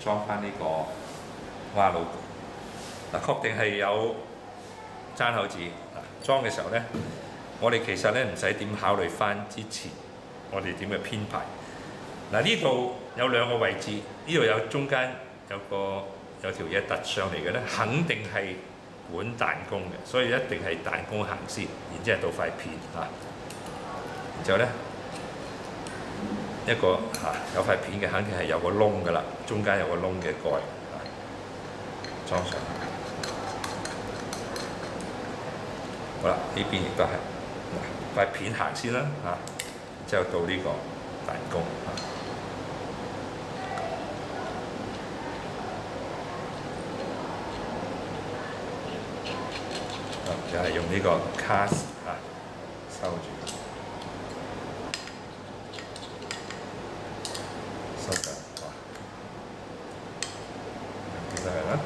裝翻呢個蛙 logo。嗱，確定係有爭口紙。裝嘅時候咧，我哋其實咧唔使點考慮翻之前我哋點嘅編排。嗱，呢度有兩個位置，呢度有中間有條嘢突上嚟嘅咧，肯定係管彈弓嘅，所以一定係彈弓行先，然之後到塊片嚇。然之後咧一個有塊片嘅，肯定係有個窿㗎啦，中間有個窿嘅蓋裝上。好啦，呢邊亦都係塊片行先啦嚇，之後到呢個彈弓嚇。就係用呢個 cast 收住，收緊，哇！見到係啦。